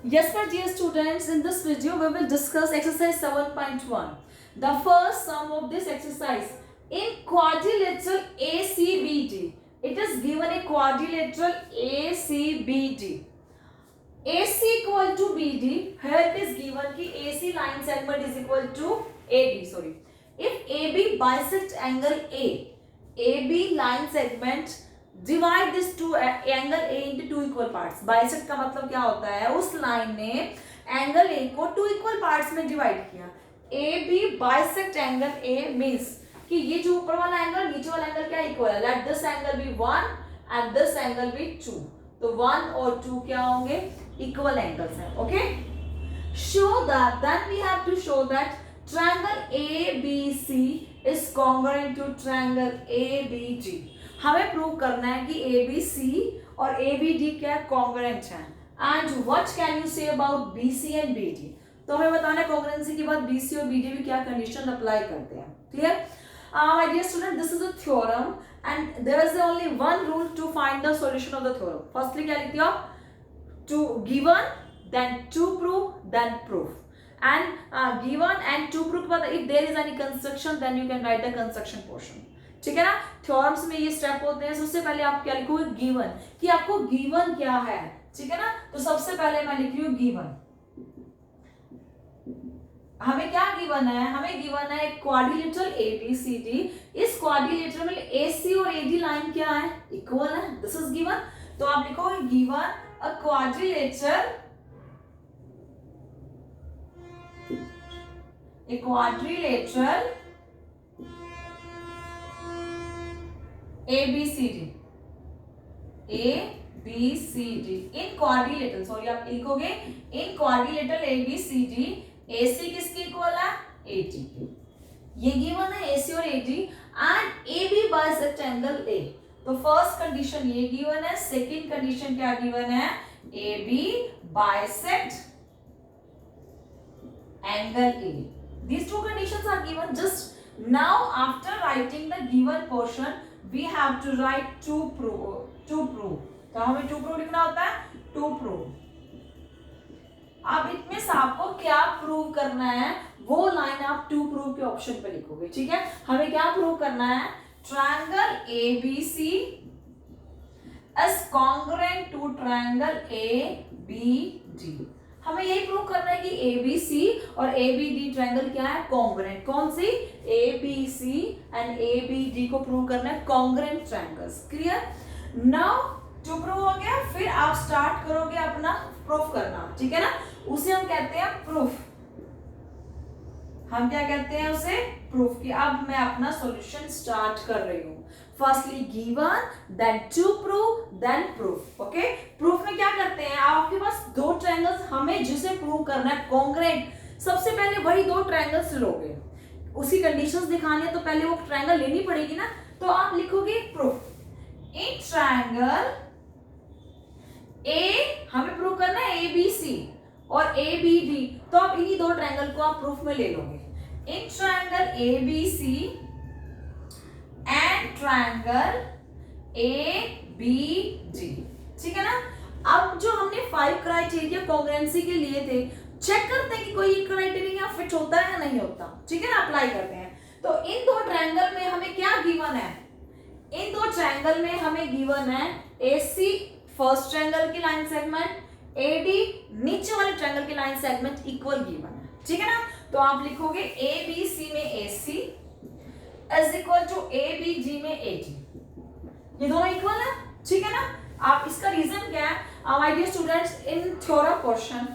Yes, my dear students, in this video we will discuss exercise 7.1. The first sum of this exercise in quadrilateral ACBD. It is given a quadrilateral ACBD. AC equal to BD. Here it is given कि AC line segment is equal to AD. Sorry. If AB bisect angle A, AB line segment divide this to angle A into two equal parts. Bisect का मतलब क्या होता है, उस line ने angle A को two equal parts में divide किया. A B bisect angle A means कि ये जो ऊपर वाला एंगल नीचे वाला एंगल क्या इक्वल है. Let this angle be 1 and this angle be 2. तो 1 और 2 क्या होंगे, इक्वल एंगल्स हैं. Okay, show that then we have to show that triangle ABC is congruent to triangle ABD. हमें प्रूव करना है कि ABC और ABD क्या कॉन्ग्रुएंट है. And what can you say about BC and BD. तो हमें बताना है कॉन्ग्रुएंसी के बाद BC और BD भी क्या कंडीशन अप्लाई करते हैं. Clear my dear student, this is a theorem and there is only one rule to find the solution of the theorem. Firstly क्या लिखते हो, to given then to prove then proof. And given and to prove, but if there is any construction then you can write the construction portion. ठीक है ना. Theorems में ये step होते हैं. सबसे पहले आप क्या लिखोगे, गिवन, कि आपको गिवन क्या है. ठीक है ना. तो सबसे पहले मैं लिख रही हूँ गिवन. हमें क्या गिवन है, हमें गिवन है क्वाड्रिलेटरल ABCD. इस क्वाड्रिलेटरल में AC और AD लाइन क्या है, इक्वल है. This is given. तो आप लिखोगे given a quadrilateral ABCD in quadrilateral, sorry आप लिखोगे इन क्वाड्रिलेटरल ABCD. AC किसकी इक्वल है, AD. ये गिवन है AC और AD and AB bisect angle A. तो फर्स्ट कंडीशन ये गिवन है. सेकंड कंडीशन क्या गिवन है, AB bisect angle A. These two conditions are given. Just now after writing the given portion we have to write to prove. तो हमें to prove लिखना होता है, to prove. अब इसमें से आपको क्या प्रूव करना है, वो लाइन आप टू प्रूव के ऑप्शन पे लिखोगे. ठीक है. हमें क्या प्रूव करना है, triangle ABC is congruent to triangle ABD. हमें यही प्रूव करना है कि ABC और ABD ट्रायंगल क्या है, कॉन्ग्रुएंट. कौन सी, ABC एंड ABD को प्रूव करना है congruent triangles. Clear. Now to prove हो गया, फिर आप स्टार्ट करोगे अपना प्रूफ करना. ठीक है ना. उसे हम कहते हैं प्रूफ. हम क्या कहते हैं उसे, प्रूफ. की अब मैं अपना सॉल्यूशन स्टार्ट कर रही हूँ. Firstly given then to prove then proof. Okay. Proof में क्या करते हैं, आपके पास दो ट्रायंगल्स, हमें जिसे प्रूव करना है कॉन्ग्रुएंट, सबसे पहले वही दो ट्रायंगल्स लोगे. उसी कंडीशंस दिखानी है तो पहले वो ट्रायंगल लेनी पड़ेगी ना. तो आप लिखोगे प्रूफ इन ट्रायंगल A. हमें प्रूव करना है ABC और ABD. तो आप इन्हीं दो ट्रायंगल को आप प्रूफ में ले लोगे. In triangle ABC and triangle ABD. ठीक है ना. अब जो हमने 5 क्राइटेरिया कॉन्ग्रुएंसी के लिए थे, चेक करते हैं कि कोई क्राइटेरिया फिट होता है या नहीं होता. ठीक है ना. अप्लाई करते हैं. तो इन दो ट्रायंगल में हमें क्या गिवन है, इन दो ट्रायंगल में हमें गिवन है AC फर्स्ट ट्रायंगल की लाइन सेगमेंट, AD नीचे वाले ट्रायंगल की लाइन सेगमेंट इक्वल गिवन है. ठीक है ना. तो आप लिखोगे ABC में AC is equal to ABD में AD. ये दोनों इक्वल है. ठीक है ना. आप इसका रीजन क्या है, my dear students, in theorem question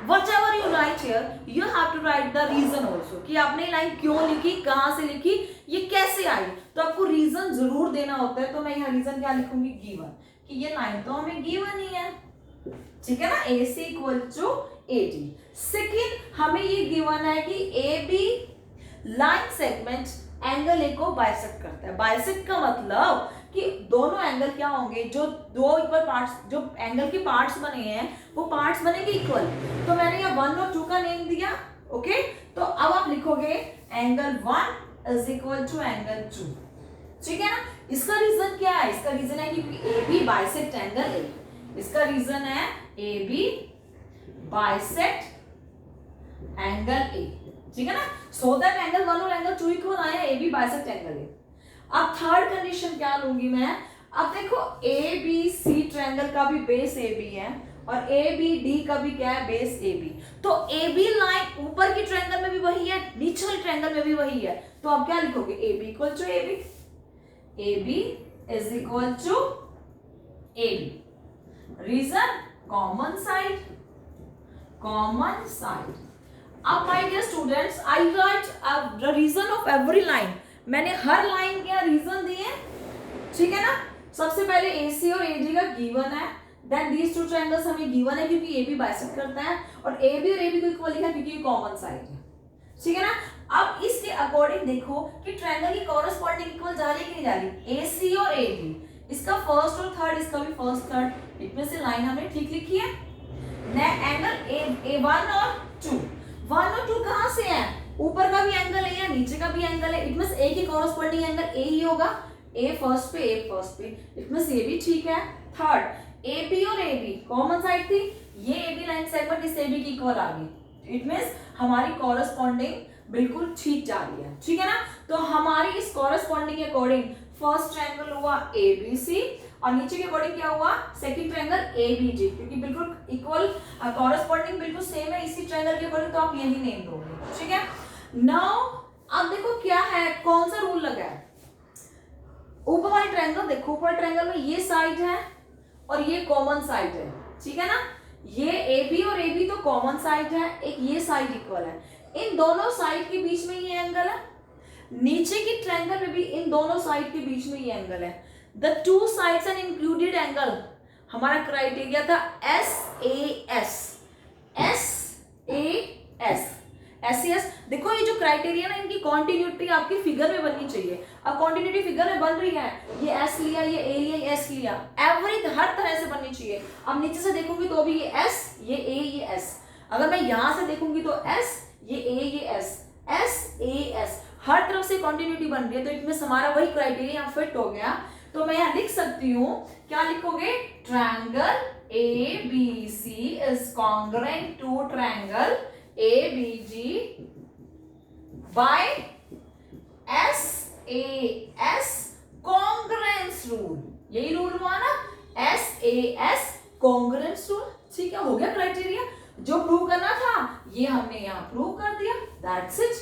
whatever you write here you have to write the reason also, कि आपने लाइन क्यों लिखी, कहां से लिखी, ये कैसे आई. तो आपको रीजन जरूर देना होता है. तो मैं यहाँ रीजन क्या लिखूंगी, गिवन, कि ये लाइन तो हमें गिवन ही है. ठीक है ना. AC equal to AD. Second हमें ये गिवन है कि AB line segment angle A को बाइसेक्ट करता है. बाइसेक्ट का मतलब कि दोनों एंगल क्या होंगे, जो दो इक्वल पार्ट्स, जो एंगल के पार्ट्स बने हैं वो पार्ट्स बनेंगे इक्वल. तो मैंने यहाँ 1 और 2 का नेम दिया. ओके. तो अब आप लिखोगे angle 1 is equal to angle 2. ठीक है ना. इसका रीजन क्या है, इसका रीजन है कि AB बाइसेक्ट एंगल A. इसका रीजन है AB बाइसेक्ट एंगल ए, ठीक है ना, सो दैट एंगल 1 और एंगल 2 इक्वल आए, A B bisect angle A. अब थर्ड कंडीशन क्या लूंगी मैं, अब देखो ए बी सी ट्रायंगल का भी बेस ए बी है और ए बी डी का भी क्या है, बेस ए बी, तो ए बी लाइन ऊपर की ट्रायंगल में भी वही है, नीचे वाली ट्रायंगल में भी वही है, तो अब क्या लिखोगे, A B equal to A B, A B is equal to A B. Reason, common side, common side. अब my dear students, I write the reason of every line, मैंने हर लाइन के रीजन दिए, ठीक है ना। सबसे पहले AC और AD का गिवन है, देन दीज टू ट्रायंगल्स हमें गिवन है क्योंकि AB बाइसेक्ट करता है, और AB और AB को इक्वल लिखा क्योंकि ये कॉमन साइड है, ठीक है ना। अब इसके अकॉर्डिंग देखो कि ट्रायंगल की कॉरेस्पॉन्डिंग इक्वल जा रही है कि नहीं जा रही, AC और AB, इसका फर्स्ट और थर्ड, इसका भी फर्स्ट थर्ड, इनमें से लाइन हमने ठीक लिखी है। एंगल A1 और 2, 1 और 2 कहां से है, ऊपर का भी एंगल है या नीचे का भी एंगल है, इट मींस A की कॉरेस्पॉन्डिंग एंगल A ही होगा, A फर्स्ट पे, A फर्स्ट पे, इट मींस ये भी ठीक है। थर्ड, AB और AB कॉमन साइड थी, ये AB लाइन सेगमेंट इस AB की इक्वल आ गई, इट मींस हमारी कॉरेस्पॉन्डिंग बिल्कुल ठीक जा रही है, ठीक है ना। तो हमारी इस कॉरेस्पॉन्डिंग के अकॉर्डिंग फर्स्ट ट्रायंगल हुआ ABC और नीचे के अकॉर्डिंग क्या हुआ, सेकंड ट्रायंगल ABD, क्योंकि बिल्कुल इक्वल कॉरेस्पॉन्डिंग बिल्कुल सेम है इसी ट्रायंगल के अकॉर्डिंग, तो आप यही नेम दोगे, ठीक है। नाउ अब देखो क्या है, कौन सा रूल लगा है, ऊपर वाले ट्रायंगल देखो, ऊपर ट्रायंगल में ये साइड है और ये कॉमन साइड है, ठीक है ना, ये AB और AB तो कॉमन साइड है, एक ये साइड इक्वल है, इन दोनों साइड के बीच में ये एंगल है, नीचे की ट्रायंगल में भी इन दोनों साइड के बीच में ये एंगल है, the two sides and included angle, हमारा क्राइटेरिया था SAS, SAS, SES। देखो ये जो क्राइटेरिया ना, इनकी कॉन्टिन्यूटी आपकी फिगर में बननी चाहिए, अब कॉन्टिन्यूटी फिगर में बन रही है, ये S लिया, ये A लिया, ये S लिया, एवरी हर तरह से बननी चाहिए। अब नीचे से देखूंगी तो भी ये S, ये A, ये S, अगर मैं यहां से देखूंगी तो S, ये A, ये S, SAS, हर तरफ से कॉन्टिन्यूटी बन रही है, तो इसमें हमारा वही क्राइटेरिया फिट हो गया। तो मैं यहाँ लिख सकती हूँ, क्या लिखोगे, triangle ABC is congruent to triangle ABG by SAS congruence rule, यही रूल हुआ ना, SAS congruence rule, ठीक है, हो गया क्राइटेरिया, जो प्रूव करना था ये हमने यहाँ प्रूव कर दिया, दैट्स इट,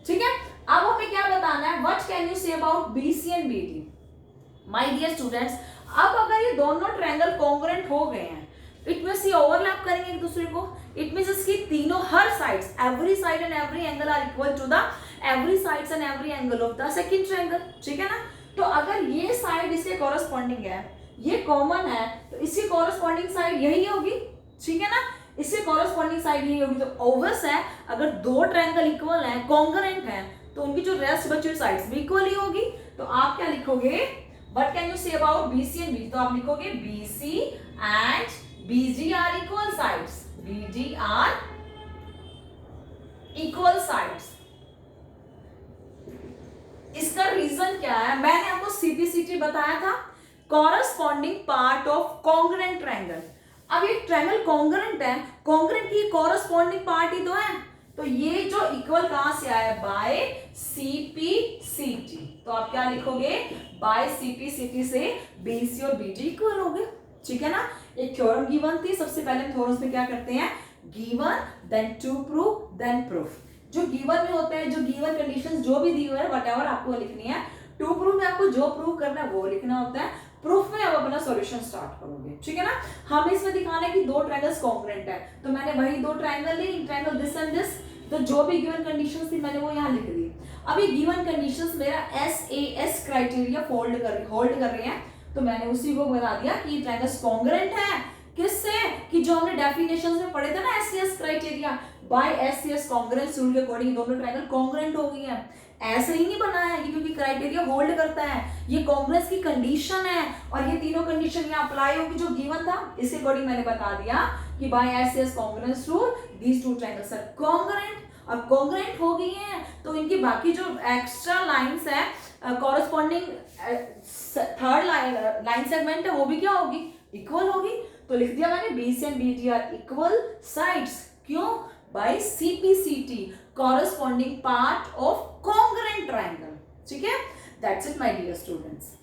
ठीक है। अब हमें क्या बताना है, what can you say about BC and BD, my dear students. अब अगर ये दोनों ट्रायंगल कॉन्ग्रुएंट हो गए हैं, इट मींस ये ओवरलैप करेंगे एक दूसरे को, इट मींस इसकी तीनों हर sides, every side and every angle are equal to the every sides and every angle of the second triangle, ठीक है ना। तो अगर ये साइड इसके कॉरेस्पॉन्डिंग है, ये कॉमन है, तो इसकी कॉरेस्पॉन्डिंग साइड यही होगी, ठीक है ना, इससे कॉरेस्पॉन्डिंग साइड यही होगी। तो ऑब्वियस है अगर दो ट्रायंगल इक्वल हैं, कॉन्ग्रुएंट हैं, तो उनकी जो रेस्ट बची हुई साइड्स भी इक्वल ही होगी। तो आप क्या लिखोगे, what can you say about BC and BD, तो आप लिखोगे BC and BG are equal sides, BG are equal sides। इसका रीजन क्या है, मैंने आपको CPCT बताया था, corresponding part of congruent triangle. अब ये ट्रायंगल कॉन्ग्रुएंट है, कॉन्ग्रुएंट की कॉरेस्पॉन्डिंग पार्ट ही तो है, तो ये जो इक्वल कहां से आया, बाय CPCT, तो आप क्या लिखोगे, बाय CPCT से BC और BD इक्वल हो गए, ठीक है ना। एक थ्योरम गिवन थी, सबसे पहले हम थ्योरम्स में क्या करते हैं, given then to prove then proof, जो गिवन में होते हैं, जो गिवन कंडीशंस जो भी दी हुई है व्हाटएवर आपको लिखनी है, टू प्रूव में आपको जो प्रूव करना है वो लिखना होता है, प्रूफ में आप अपना सॉल्यूशन स्टार्ट करोगे, ठीक है ना। हमें इसमें दिखाना है कि दो ट्रायंगल्स कॉन्ग्रुएंट है, तो मैंने वही दो ट्रायंगल ली, ट्रायंगल दिस एंड दिस, तो जो भी गिवन कंडीशंस थी मैंने वो यहाँ लिख दी। अब ये गिवन कंडीशंस मेरा SAS क्राइटेरिया होल्ड कर रहे हैं, तो मैंने उसी को बता दिया कि ट्रायंगल्स कॉन्ग्रुएंट है, किससे, कि जो हमने डेफिनेशंस में पढ़े थे ना, SCS criteria, by SCS congruence rule के अकॉर्डिंग दोनों ट्रायंगल कॉन्ग्रुएंट हो गई हैं। ऐसे ही नहीं बनाया है क्योंकि क्राइटेरिया होल्ड करता है, ये कॉन्ग्रुएंस की कंडीशन है, और ये तीनों कंडीशन यहाँ अप्लाई होगी जो गिवन था, इसके अकॉर्डिंग मैंने बता दिया कि by SCS congruence rule these two triangles are congruent. अब कॉन्ग्रुएंट हो गई हैं तो इनकी बाकी जो एक्स्ट्रा लाइंस है, कॉरेस्पॉन्डिंग थर्ड लाइन सेगमेंट है, वो भी क्या होगी, इक्वल होगी। तो लिख दिया मैंने BC and BD are equal sides. क्यों? By CPCT, corresponding part of congruent triangle. ठीक है? That's it my dear students.